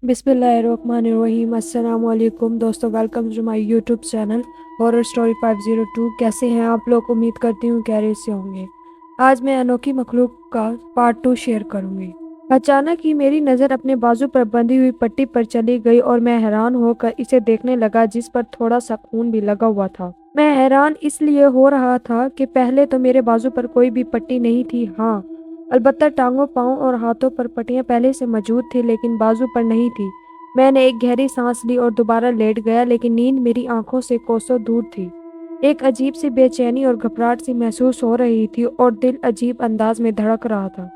बिस्मिल्लाहिर्रहमानिर्रहीम। अस्सलाम वालेकुम दोस्तों, welcome to my YouTube channel horror story 502। कैसे हैं आप लोग? उम्मीद करती हूँ खैरियत से होंगे। आज मैं अनोखी मखलूक का पार्ट 2 शेयर करूंगी। अचानक ही मेरी नज़र अपने बाजू पर बंधी हुई पट्टी पर चली गई और मैं हैरान होकर इसे देखने लगा, जिस पर थोड़ा सा खून भी लगा हुआ था। मैं हैरान इसलिए हो रहा था कि पहले तो मेरे बाजू पर कोई भी पट्टी नहीं थी। हाँ, अलबत्ता टांगों, पाँव और हाथों पर पट्टियां पहले से मौजूद थी, लेकिन बाजू पर नहीं थी। मैंने एक गहरी सांस ली और दोबारा लेट गया, लेकिन नींद मेरी आंखों से कोसों दूर थी। एक अजीब सी बेचैनी और घबराहट सी महसूस हो रही थी और दिल अजीब अंदाज में धड़क रहा था।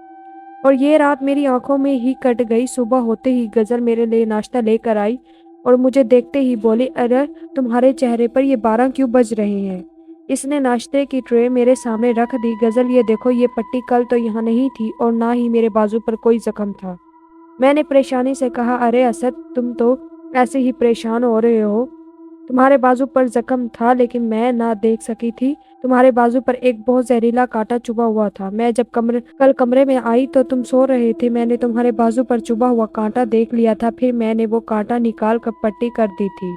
और ये रात मेरी आंखों में ही कट गई। सुबह होते ही गजल मेरे लिए नाश्ता लेकर आई और मुझे देखते ही बोली, अरे तुम्हारे चेहरे पर ये 12 क्यों बज रहे हैं? इसने नाश्ते की ट्रे मेरे सामने रख दी। गजल, ये देखो, ये पट्टी कल तो यहाँ नहीं थी और ना ही मेरे बाजू पर कोई जख्म था। मैंने परेशानी से कहा, अरे असद, तुम तो ऐसे ही परेशान हो रहे हो। तुम्हारे बाजू पर जख्म था, लेकिन मैं ना देख सकी थी। तुम्हारे बाजू पर एक बहुत जहरीला कांटा चुभा हुआ था। मैं जब कल कमरे में आई तो तुम सो रहे थे। मैंने तुम्हारे बाजू पर चुभा हुआ कांटा देख लिया था, फिर मैंने वो कांटा निकाल कर पट्टी कर दी थी।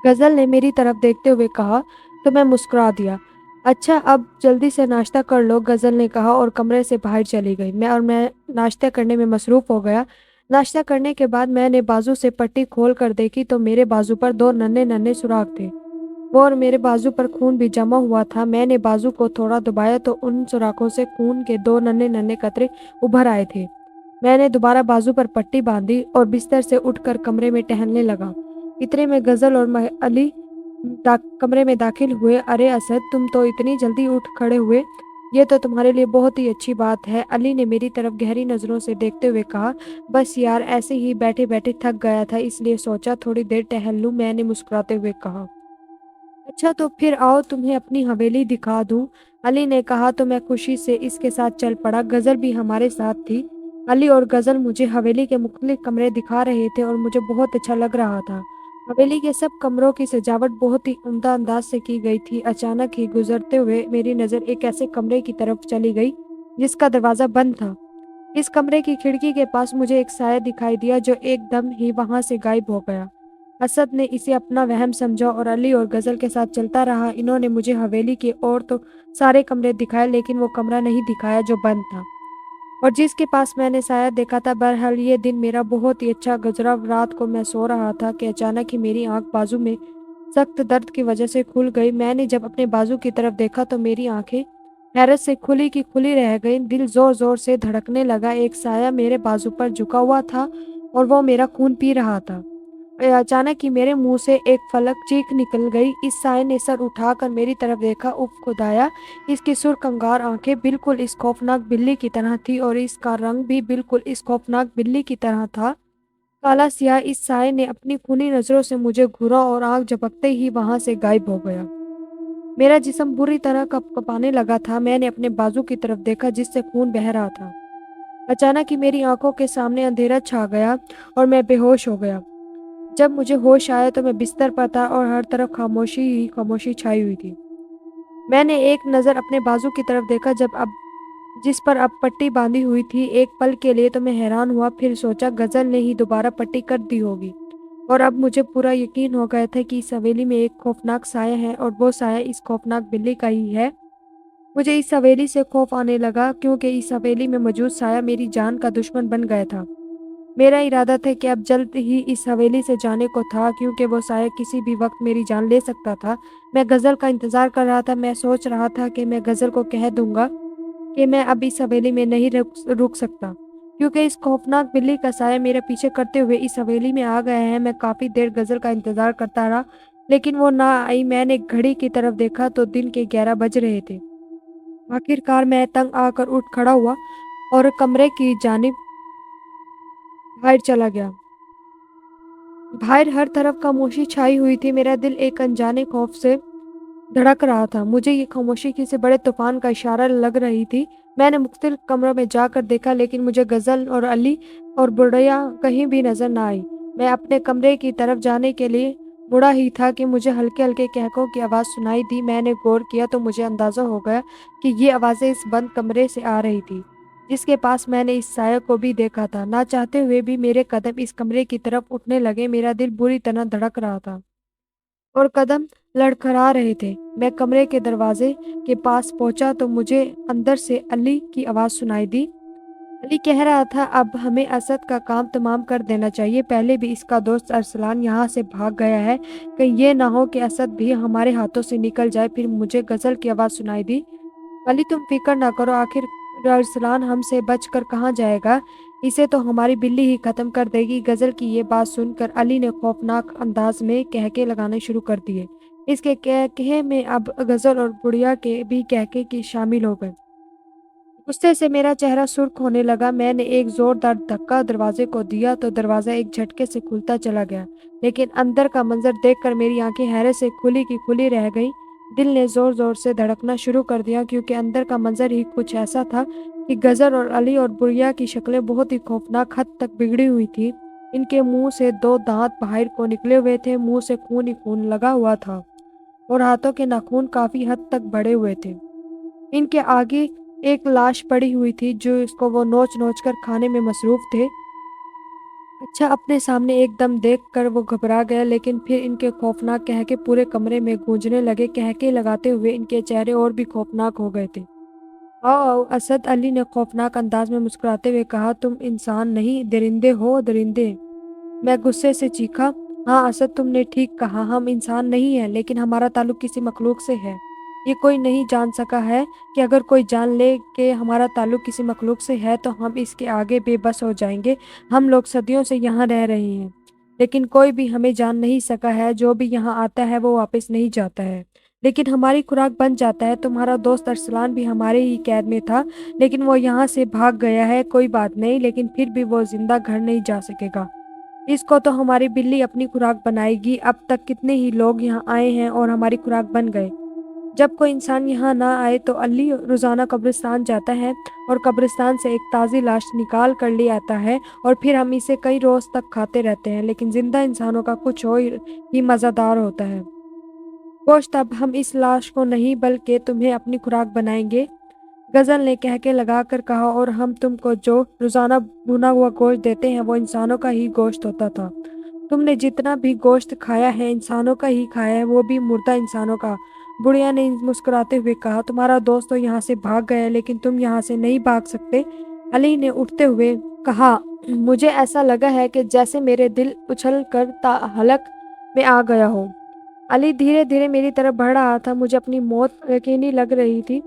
गजल ने मेरी तरफ देखते हुए कहा तो मैं मुस्कुरा दिया। अच्छा, अब जल्दी से नाश्ता कर लो, गजल ने कहा और कमरे से बाहर चली गई। मैं नाश्ता करने में मसरूफ हो गया। नाश्ता करने के बाद मैंने बाजू से पट्टी खोल कर देखी तो मेरे बाजू पर 2 नन्हे नन्हे सुराख थे। वो और मेरे बाजू पर खून भी जमा हुआ था। मैंने बाजू को थोड़ा दबाया तो उन सुराखों से खून के 2 नन्हे नन्हे कतरे उभर आए थे। मैंने दोबारा बाजू पर पट्टी बांधी और बिस्तर से उठकर कमरे में टहलने लगा। इतने में गजल और अली कमरे में दाखिल हुए। अरे असद, तुम तो इतनी जल्दी उठ खड़े हुए, ये तो तुम्हारे लिए बहुत ही अच्छी बात है, अली ने मेरी तरफ गहरी नज़रों से देखते हुए कहा। बस यार, ऐसे ही बैठे बैठे थक गया था, इसलिए सोचा थोड़ी देर टहल लूं, मैंने मुस्कुराते हुए कहा। अच्छा, तो फिर आओ तुम्हें अपनी हवेली दिखा दूं, अली ने कहा तो मैं खुशी से इसके साथ चल पड़ा। गजल भी हमारे साथ थी। अली और गजल मुझे हवेली के मुख्तलिफ कमरे दिखा रहे थे और मुझे बहुत अच्छा लग रहा था। हवेली के सब कमरों की सजावट बहुत ही उम्दा अंदाज से की गई थी। अचानक ही गुजरते हुए मेरी नज़र एक ऐसे कमरे की तरफ चली गई जिसका दरवाज़ा बंद था। इस कमरे की खिड़की के पास मुझे एक साया दिखाई दिया जो एकदम ही वहां से गायब हो गया। असद ने इसे अपना वहम समझा और अली और गजल के साथ चलता रहा। इन्होंने मुझे हवेली के और तो सारे कमरे दिखाए, लेकिन वो कमरा नहीं दिखाया जो बंद था और जिसके पास मैंने साया देखा था। बहरहाल ये दिन मेरा बहुत ही अच्छा गुजरा। रात को मैं सो रहा था कि अचानक ही मेरी आंख बाजू में सख्त दर्द की वजह से खुल गई। मैंने जब अपने बाजू की तरफ देखा तो मेरी आंखें हैरत से खुली की खुली रह गईं। दिल जोर जोर से धड़कने लगा। एक साया मेरे बाजू पर झुका हुआ था और वो मेरा खून पी रहा था। अचानक ही मेरे मुंह से एक फलक चीख निकल गई। इस साय ने सर उठाकर मेरी तरफ देखा। उफ खुदाया, इसकी सुर्खंगार आंखें बिल्कुल इस खौफनाक बिल्ली की तरह थी और इसका रंग भी बिल्कुल इस खौफनाक बिल्ली की तरह था, काला सियाह। इस साय ने अपनी खूनी नजरों से मुझे घूरा और आंख झपकते ही वहां से गायब हो गया। मेरा जिस्म बुरी तरह कँपाने लगा था। मैंने अपने बाजू की तरफ देखा जिससे खून बह रहा था। अचानक ही मेरी आंखों के सामने अंधेरा छा गया और मैं बेहोश हो गया। जब मुझे होश आया तो मैं बिस्तर पर था और हर तरफ खामोशी ही खामोशी छाई हुई थी। मैंने एक नज़र अपने बाजू की तरफ देखा जिस पर अब पट्टी बांधी हुई थी। एक पल के लिए तो मैं हैरान हुआ, फिर सोचा गजल ने ही दोबारा पट्टी कर दी होगी। और अब मुझे पूरा यकीन हो गया था कि इस हवेली में एक खौफनाक साया है और वो साया इस खौफनाक बिल्ली का ही है। मुझे इस हवेली से खौफ आने लगा क्योंकि इस हवेली में मौजूद साया मेरी जान का दुश्मन बन गया था। मेरा इरादा था कि अब जल्द ही इस हवेली से जाने को था, क्योंकि वो साया किसी भी वक्त मेरी जान ले सकता था। मैं गजल का इंतजार कर रहा था। मैं सोच रहा था कि मैं गजल को कह दूंगा कि मैं अब इस हवेली में नहीं रुक सकता, क्योंकि इस खौफनाक बिल्ली का साया मेरे पीछे करते हुए इस हवेली में आ गया है। मैं काफी देर गजल का इंतजार करता रहा, लेकिन वो ना आई। मैंने घड़ी की तरफ देखा तो दिन के 11 बज रहे थे। आखिरकार मैं तंग आकर उठ खड़ा हुआ और कमरे की जानिब बाहर चला गया। बाहर हर तरफ खामोशी छाई हुई थी। मेरा दिल एक अनजाने खौफ से धड़क रहा था। मुझे ये खामोशी किसी बड़े तूफान का इशारा लग रही थी। मैंने मुख्तलिफ कमरों में जाकर देखा, लेकिन मुझे गजल और अली और बुढ़िया कहीं भी नजर न आई। मैं अपने कमरे की तरफ जाने के लिए मुड़ा ही था कि मुझे हल्के हल्के कहकों की आवाज़ सुनाई दी। मैंने गौर किया तो मुझे अंदाजा हो गया कि ये आवाज़ें इस बंद कमरे से आ रही थी। जिसके पास मैंने इस साया को भी देखा था। ना चाहते हुए भी मेरे कदम इस कमरे की तरफ उठने लगे। मेरा दिल बुरी तरह धड़क रहा था और कदम लड़खड़ा रहे थे। मैं कमरे के दरवाजे के पास पहुंचा तो मुझे अंदर से अली की आवाज़ सुनाई दी। अली कह रहा था, अब हमें असद का काम तमाम कर देना चाहिए। पहले भी इसका दोस्त अरसलान यहाँ से भाग गया है। कहीं ये ना हो कि असद भी हमारे हाथों से निकल जाए। फिर मुझे गजल की आवाज़ सुनाई दी। अली तुम फिक्र ना करो, आखिर अरसलान हमसे बचकर कहाँ जाएगा। इसे तो हमारी बिल्ली ही खत्म कर देगी। गजल की ये बात सुनकर अली ने खौफनाक अंदाज में कहके लगाने शुरू कर दिए। इसके कहके में अब गजल और बुढ़िया के भी कहके की शामिल हो गए। गुस्से से मेरा चेहरा सुर्ख होने लगा। मैंने एक जोरदार धक्का दरवाजे को दिया तो दरवाजा एक झटके से खुलता चला गया, लेकिन अंदर का मंजर देखकर मेरी आंखें हैरत से खुली की खुली रह गईं। दिल ने जोर जोर से धड़कना शुरू कर दिया, क्योंकि अंदर का मंजर ही कुछ ऐसा था कि गजर और अली और बुढ़िया की शक्लें बहुत ही खौफनाक हद तक बिगड़ी हुई थी। इनके मुंह से दो दांत बाहर को निकले हुए थे, मुंह से खून ही खून लगा हुआ था और हाथों के नाखून काफी हद तक बड़े हुए थे। इनके आगे एक लाश पड़ी हुई थी जो इसको वो नोच-नोच कर खाने में मसरूफ थे। अच्छा, अपने सामने एकदम देखकर वो घबरा गया, लेकिन फिर इनके खौफनाक कहके पूरे कमरे में गूंजने लगे। कहके लगाते हुए इनके चेहरे और भी खौफनाक हो गए थे। आओ आओ, असद, अली ने खौफनाक अंदाज में मुस्कुराते हुए कहा, तुम इंसान नहीं दरिंदे हो, दरिंदे। मैं गुस्से से चीखा, हाँ असद, तुमने ठीक कहा, हम इंसान नहीं हैं, लेकिन हमारा ताल्लुक किसी मखलूक से है। ये कोई नहीं जान सका है कि अगर कोई जान ले कि हमारा ताल्लुक किसी मखलूक से है तो हम इसके आगे बेबस हो जाएंगे। हम लोग सदियों से यहाँ रह रहे हैं, लेकिन कोई भी हमें जान नहीं सका है। जो भी यहाँ आता है वो वापस नहीं जाता है, लेकिन हमारी खुराक बन जाता है। तुम्हारा दोस्त अरसलान भी हमारे ही कैद में था, लेकिन वो यहाँ से भाग गया है। कोई बात नहीं, लेकिन फिर भी वो जिंदा घर नहीं जा सकेगा। इसको तो हमारी बिल्ली अपनी खुराक बनाएगी। अब तक कितने ही लोग यहाँ आए हैं और हमारी खुराक बन गए। जब कोई इंसान यहाँ ना आए तो अली रोजाना कब्रिस्तान जाता है और कब्रिस्तान से एक ताज़ी लाश निकाल कर ले आता है और फिर हम इसे कई रोज तक खाते रहते हैं। लेकिन जिंदा इंसानों का कुछ और ही मज़ेदार होता है। गोश्त, अब हम इस लाश को नहीं बल्कि तुम्हें अपनी खुराक बनाएंगे, गजल ने कहके लगा कर कहा, और हम तुमको जो रोजाना भुना हुआ गोश्त देते हैं वो इंसानों का ही गोश्त होता था। तुमने जितना भी गोश्त खाया है इंसानों का ही खाया है, वो भी मुर्दा इंसानों का। बुढ़िया ने मुस्कुराते हुए कहा, तुम्हारा दोस्त तो यहाँ से भाग गया है, लेकिन तुम यहाँ से नहीं भाग सकते। अली ने उठते हुए कहा, मुझे ऐसा लगा है कि जैसे मेरे दिल उछल कर हलक में आ गया हो। अली धीरे धीरे मेरी तरफ बढ़ रहा था। मुझे अपनी मौत यकीनी लग रही थी।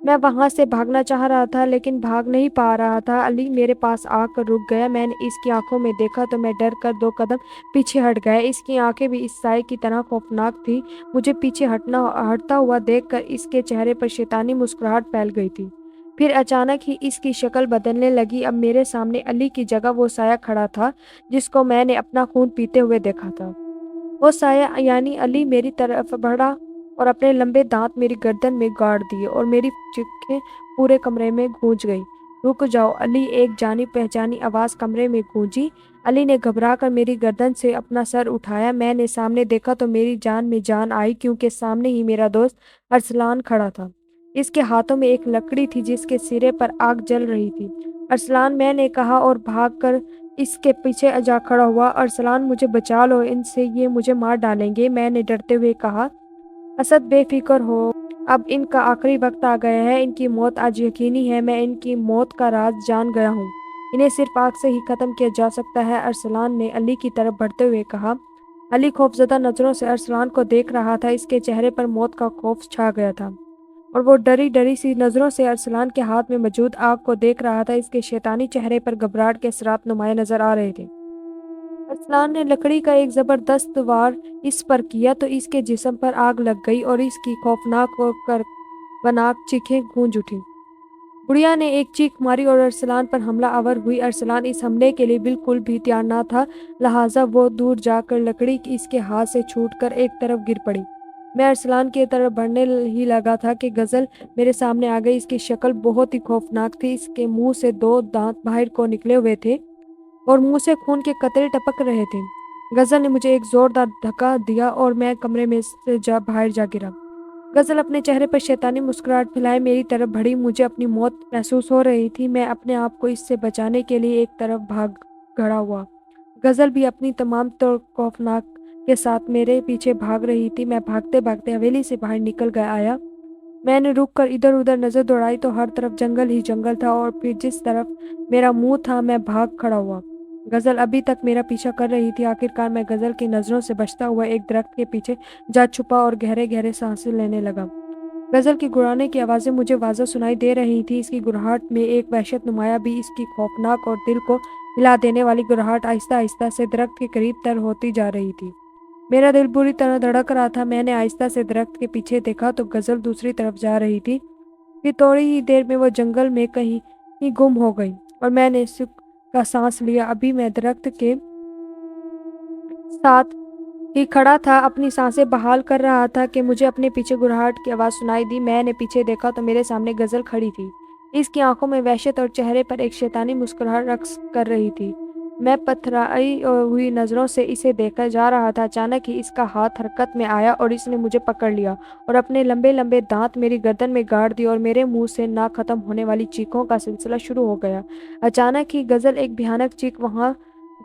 मैं वहां से भागना चाह रहा था, लेकिन भाग नहीं पा रहा था। अली मेरे पास आकर रुक गया। मैंने इसकी आंखों में देखा तो मैं डर कर 2 कदम पीछे हट गया। इसकी आंखें भी इस साए की तरह खौफनाक थी। मुझे पीछे हटता हुआ देखकर इसके चेहरे पर शैतानी मुस्कुराहट फैल गई थी। फिर अचानक ही इसकी शक्ल बदलने लगी। अब मेरे सामने अली की जगह वो साया खड़ा था जिसको मैंने अपना खून पीते हुए देखा था। वो साया यानी अली मेरी तरफ बढ़ा और अपने लंबे दांत मेरी गर्दन में गाड़ दिए और मेरी चीखें पूरे कमरे में गूंज गई। रुक जाओ अली, एक जानी पहचानी आवाज कमरे में गूंजी। अली ने घबरा कर मेरी गर्दन से अपना सर उठाया। मैंने सामने देखा तो मेरी जान में जान आई, क्योंकि सामने ही मेरा दोस्त अरसलान खड़ा था। इसके हाथों में एक लकड़ी थी जिसके सिरे पर आग जल रही थी। अरसलान, मैंने कहा और भागकर इसके पीछे जा खड़ा हुआ। अरसलान, मुझे बचा लो, इनसे ये मुझे मार डालेंगे, मैंने डरते हुए कहा। असद, बेफिक्र हो, अब इनका आखिरी वक्त आ गया है। इनकी मौत आज यकीनी है। मैं इनकी मौत का राज जान गया हूँ। इन्हें सिर्फ आग से ही खत्म किया जा सकता है, अरसलान ने अली की तरफ बढ़ते हुए कहा। अली खौफजदा नजरों से अरसलान को देख रहा था। इसके चेहरे पर मौत का खौफ छा गया था और वो डरी डरी सी नजरों से अरसलान के हाथ में मौजूद आग को देख रहा था। इसके शैतानी चेहरे पर घबराहट के असरात नुमाया नजर आ रहे थे। अरसलान ने लकड़ी का एक जबरदस्त वार इस पर किया तो इसके जिस्म पर आग लग गई और इसकी खौफनाक और कर्कनाक चीखें गूंज उठी। बुढ़िया ने एक चीख मारी और अरसलान पर हमला आवर हुई। अरसलान इस हमले के लिए बिल्कुल भी तैयार न था, लिहाजा वो दूर जाकर लकड़ी इसके हाथ से छूटकर एक तरफ गिर पड़ी। मैं अरसलान की तरफ बढ़ने ही लगा था कि गजल मेरे सामने आ गई। इसकी शक्ल बहुत ही खौफनाक थी। इसके मुंह से 2 दांत बाहर को निकले हुए थे और मुंह से खून के कतरे टपक रहे थे। गजल ने मुझे एक जोरदार धक्का दिया और मैं कमरे में से बाहर जा गिरा। गज़ल अपने चेहरे पर शैतानी मुस्कुराहट फैलाए मेरी तरफ बढ़ी। मुझे अपनी मौत महसूस हो रही थी। मैं अपने आप को इससे बचाने के लिए एक तरफ भाग खड़ा हुआ। गज़ल भी अपनी तमाम खौफनाक के साथ मेरे पीछे भाग रही थी। मैं भागते-भागते हवेली से बाहर निकल गया आया। मैंने रुक कर इधर-उधर नज़र दौड़ाई तो हर तरफ जंगल ही जंगल था और फिर जिस तरफ मेरा मुँह था मैं भाग खड़ा हुआ। गज़ल अभी तक मेरा पीछा कर रही थी। आखिरकार मैं गज़ल की नज़रों से बचता हुआ एक दरख्त के पीछे जा छुपा और गहरे-गहरे साँसें लेने लगा। गज़ल की गुर्राने की आवाज़ें मुझे वाज़ह सुनाई दे रही थी। इसकी गुर्राहट में एक वहशत नुमाया भी इसकी खौफनाक और दिल को हिला देने वाली गुर्राहट आहिस्ता-आहिस्ता से दरख्त के करीब तर होती जा रही थी। मेरा दिल बुरी तरह धड़क रहा था। मैंने आहिस्ता से दरख्त के पीछे देखा तो गज़ल दूसरी तरफ जा रही थी। फिर थोड़ी ही देर में वो जंगल में कहीं ही गुम हो गई और मैंने सुख का साँस लिया। अभी मैं दरख्त के साथ ही खड़ा था, अपनी सांसें बहाल कर रहा था कि मुझे अपने पीछे गुर्राहट की आवाज़ सुनाई दी। मैंने पीछे देखा तो मेरे सामने गज़ल खड़ी थी। इसकी आंखों में वहशत और चेहरे पर एक शैतानी मुस्कुराहट रक्स कर रही थी। मैं पथराई हुई नज़रों से इसे देखा जा रहा था। अचानक ही इसका हाथ हरकत में आया और इसने मुझे पकड़ लिया और अपने लंबे-लंबे दाँत मेरी गर्दन में गाड़ दिए और मेरे मुँह से ना ख़त्म होने वाली चीखों का सिलसिला शुरू हो गया। अचानक ही गज़ल एक भयानक चीख वहाँ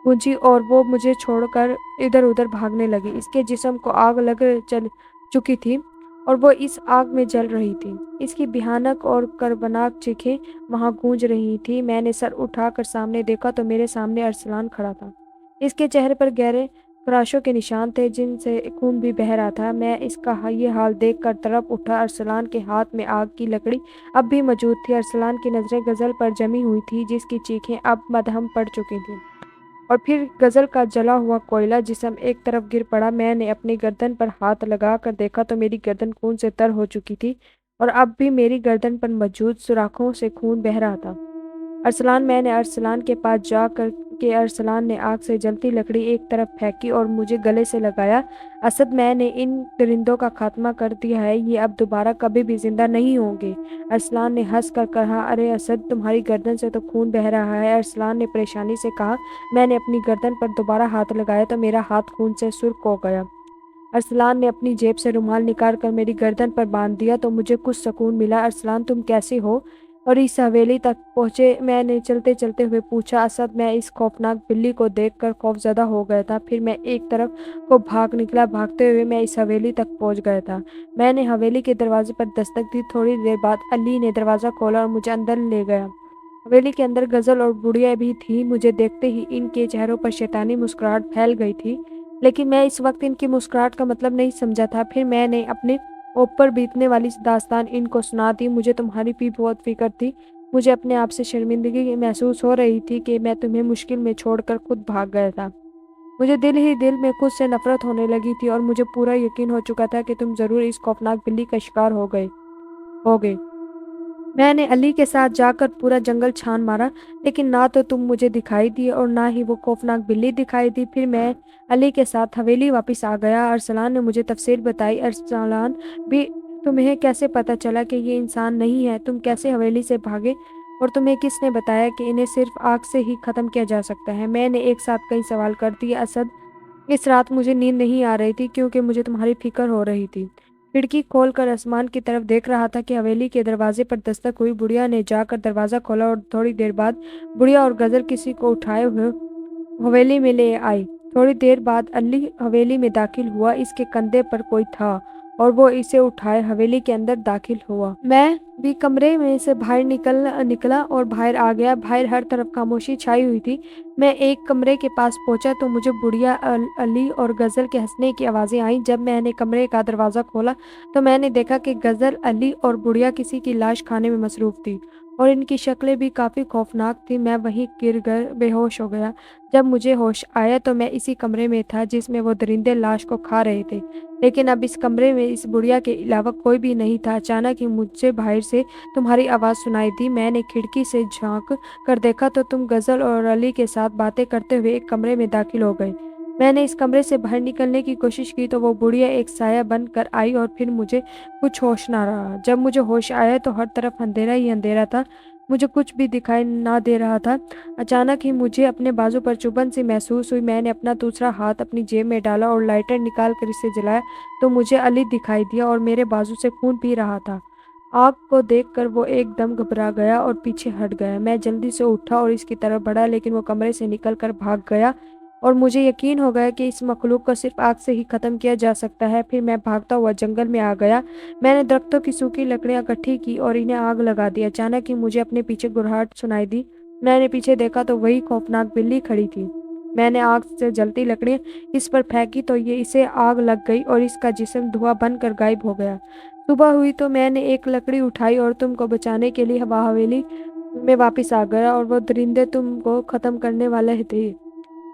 गूंजी और वो मुझे छोड़कर इधर-उधर भागने लगी। इसके जिस्म को आग लग चल चुकी थी और वो इस आग में जल रही थी। इसकी भयानक और कर्बनाक चीखें वहाँ गूंज रही थी। मैंने सर उठाकर सामने देखा तो मेरे सामने अरसलान खड़ा था। इसके चेहरे पर गहरे खराशों के निशान थे जिनसे खून भी बह रहा था। मैं इसका ये हाल देखकर तड़प उठा। अरसलान के हाथ में आग की लकड़ी अब भी मौजूद थी। अरसलान की नज़रें गज़ल पर जमी हुई थी जिसकी चीखें अब मदहम पड़ चुकी थीं। और फिर गज़ल का जला हुआ कोयला जिस्म एक तरफ गिर पड़ा। मैंने अपनी गर्दन पर हाथ लगाकर देखा तो मेरी गर्दन खून से तर हो चुकी थी और अब भी मेरी गर्दन पर मौजूद सुराखों से खून बह रहा था। अरसलान मैंने अरसलान के पास जाकर के अरसलान ने आग से जलती लकड़ी एक तरफ फेंकी और मुझे गले से लगाया। असद, मैंने इन दरिंदों का खात्मा कर दिया है। ये अब दोबारा कभी भी जिंदा नहीं होंगे। अरसलान ने हंस कर कहा, अरे असद, तुम्हारी गर्दन से तो खून बह रहा है। अरसलान ने परेशानी से कहा। मैंने अपनी गर्दन पर दोबारा हाथ लगाया तो मेरा हाथ खून से सुर्ख हो गया। अरसलान ने अपनी जेब से रुमाल निकाल कर मेरी गर्दन पर बांध दिया तो मुझे कुछ सुकून मिला। अरसलान, तुम कैसे हो? और इस हवेली तक पहुंचे मैंने चलते चलते हुए पूछा। असद, मैं इस खौफनाक बिल्ली को देखकर खौफजदा हो गया था। फिर मैं एक तरफ को भाग निकला। भागते हुए मैं इस हवेली तक पहुंच गया था। मैंने हवेली के दरवाजे पर दस्तक दी। थोड़ी देर बाद अली ने दरवाज़ा खोला और मुझे अंदर ले गया। हवेली के अंदर गज़ल और बुढ़िया भी थी। मुझे देखते ही इनके चेहरों पर शैतानी मुस्कुराहट फैल गई थी, लेकिन मैं इस वक्त इनकी मुस्कुराहट का मतलब नहीं समझा था। फिर मैंने अपने ऊपर बीतने वाली दास्तान इनको सुना दी। मुझे तुम्हारी भी बहुत फिक्र थी। मुझे अपने आप से शर्मिंदगी महसूस हो रही थी कि मैं तुम्हें मुश्किल में छोड़कर खुद भाग गया था। मुझे दिल ही दिल में खुद से नफरत होने लगी थी और मुझे पूरा यकीन हो चुका था कि तुम ज़रूर इस खौफनाक बिल्ली का शिकार होगे। मैंने अली के साथ जाकर पूरा जंगल छान मारा, लेकिन ना तो तुम मुझे दिखाई दिए और ना ही वो खौफनाक बिल्ली दिखाई दी। फिर मैं अली के साथ हवेली वापस आ गया। अरसलान ने मुझे तफसील बताई। अरसलान, भी तुम्हें कैसे पता चला कि ये इंसान नहीं है? तुम कैसे हवेली से भागे और तुम्हें किसने बताया कि इन्हें सिर्फ आग से ही ख़त्म किया जा सकता है? मैंने एक साथ कई सवाल कर दिए। असद, इस रात मुझे नींद नहीं आ रही थी क्योंकि मुझे तुम्हारी फिक्र हो रही थी। खिड़की खोलकर आसमान की तरफ देख रहा था कि हवेली के दरवाजे पर दस्तक हुई। बुढ़िया ने जाकर दरवाज़ा खोला और थोड़ी देर बाद बुढ़िया और गज़ल किसी को उठाए हुए हवेली में ले आई। थोड़ी देर बाद अली हवेली में दाखिल हुआ। इसके कंधे पर कोई था और वो इसे उठाए हवेली के अंदर दाखिल हुआ। मैं भी कमरे में से बाहर निकला और बाहर आ गया। बाहर हर तरफ खामोशी छाई हुई थी। मैं एक कमरे के पास पहुंचा तो मुझे बुढ़िया, अली और गज़ल के हंसने की आवाज़ें आईं। जब मैंने कमरे का दरवाज़ा खोला तो मैंने देखा कि गज़ल, अली और बुढ़िया किसी की लाश खाने में मसरूफ़ थी और इनकी शक्लें भी काफ़ी खौफनाक थी। मैं वहीं गिर कर बेहोश हो गया। जब मुझे होश आया तो मैं इसी कमरे में था जिसमें वो दरिंदे लाश को खा रहे थे, लेकिन अब इस कमरे में इस बुढ़िया के अलावा कोई भी नहीं था। अचानक ही मुझे बाहर से तुम्हारी आवाज़ सुनाई दी। मैंने खिड़की से झांक कर देखा तो तुम गज़ल और अली के साथ बातें करते हुए एक कमरे में दाखिल हो गए। मैंने इस कमरे से बाहर निकलने की कोशिश की तो वो बुढ़िया एक साया बन कर आई और फिर मुझे कुछ होश ना रहा। जब मुझे होश आया तो हर तरफ अंधेरा ही अंधेरा था। मुझे कुछ भी दिखाई ना दे रहा था। अचानक ही मुझे अपने बाजू पर चुभन सी महसूस हुई। मैंने अपना दूसरा हाथ अपनी जेब में डाला और लाइटर निकाल कर इसे जलाया तो मुझे अली दिखाई दिया और मेरे बाजू से खून पी रहा था। आग को देखकर वो एकदम घबरा गया और पीछे हट गया। मैं जल्दी से उठा और इसकी तरफ बढ़ा, लेकिन वो कमरे से निकल कर भाग गया और मुझे यकीन हो गया कि इस मखलूक को सिर्फ आग से ही ख़त्म किया जा सकता है। फिर मैं भागता हुआ जंगल में आ गया। मैंने दरख्तों की सूखी लकड़ियां इकट्ठी की और इन्हें आग लगा दी। अचानक ही मुझे अपने पीछे गुर्राहट सुनाई दी। मैंने पीछे देखा तो वही खौफनाक बिल्ली खड़ी थी। मैंने आग से जलती लकड़ियां इस पर फेंकी तो ये इसे आग लग गई और इसका जिस्म धुआं बनकर गायब हो गया। सुबह हुई तो मैंने एक लकड़ी उठाई और तुमको बचाने के लिए हवेली में वापस आ गया और वो दरिंदे तुमको ख़त्म करने वाले थे।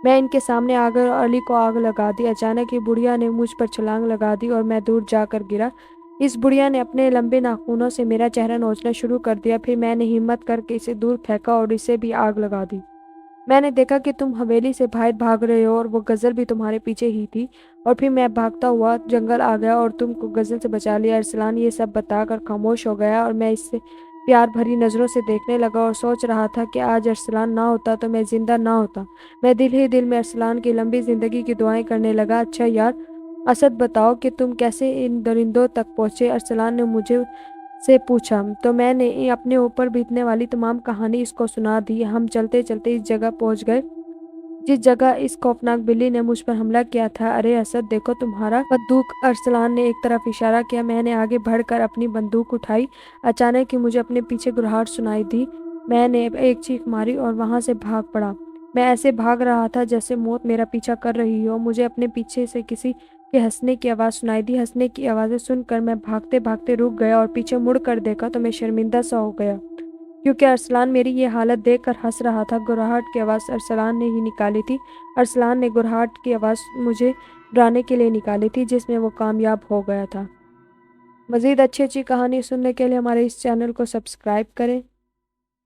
मैं इनके सामने आ गई और अली को आग लगा दी। अचानक ही बुढ़िया ने मुझ पर छलांग लगा दी और मैं दूर जाकर गिरा। इस बुढ़िया ने अपने लंबे नाखूनों से मेरा चेहरा नोचना शुरू कर दिया। फिर मैंने हिम्मत करके इसे दूर फेंका और इसे भी आग लगा दी। मैंने देखा कि तुम हवेली से बाहर भाग रहे हो और वो गजल भी तुम्हारे पीछे ही थी। और फिर मैं भागता हुआ जंगल आ गया और तुमको गजल से बचा लिया। अरसलान ये सब बताकर खामोश हो गया और मैं इससे प्यार भरी नज़रों से देखने लगा और सोच रहा था कि आज अरसलान ना होता तो मैं जिंदा ना होता। मैं दिल ही दिल में अरसलान की लंबी जिंदगी की दुआएं करने लगा। अच्छा यार असद, बताओ कि तुम कैसे इन दरिंदों तक पहुंचे? अरसलान ने मुझे से पूछा तो मैंने अपने ऊपर बीतने वाली तमाम कहानी इसको सुना दी। हम चलते चलते इस जगह पहुंच गए जिस जगह इस खौफनाक बिल्ली ने मुझ पर हमला किया था। अरे असद, देखो तुम्हारा बंदूक। अरसलान ने एक तरफ इशारा किया। मैंने आगे बढ़कर अपनी बंदूक उठाई। अचानक ही मुझे अपने पीछे गुरहाट सुनाई दी। मैंने एक चीख मारी और वहां से भाग पड़ा। मैं ऐसे भाग रहा था जैसे मौत मेरा पीछा कर रही हो। मुझे अपने पीछे से किसी के हंसने की आवाज़ सुनाई दी। हंसने की आवाज़ें सुनकर मैं भागते भागते रुक गया और पीछे मुड़ कर देखा तो मैं शर्मिंदा सा हो गया, क्योंकि अरसलान मेरी ये हालत देखकर हंस रहा था। गुरहाट की आवाज़ अरसलान ने ही निकाली थी। अरसलान ने गुरहाट की आवाज़ मुझे डराने के लिए निकाली थी, जिसमें वो कामयाब हो गया था। मज़ीद अच्छी अच्छी कहानी सुनने के लिए हमारे इस चैनल को सब्सक्राइब करें।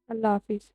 अल्लाह हाफिज़।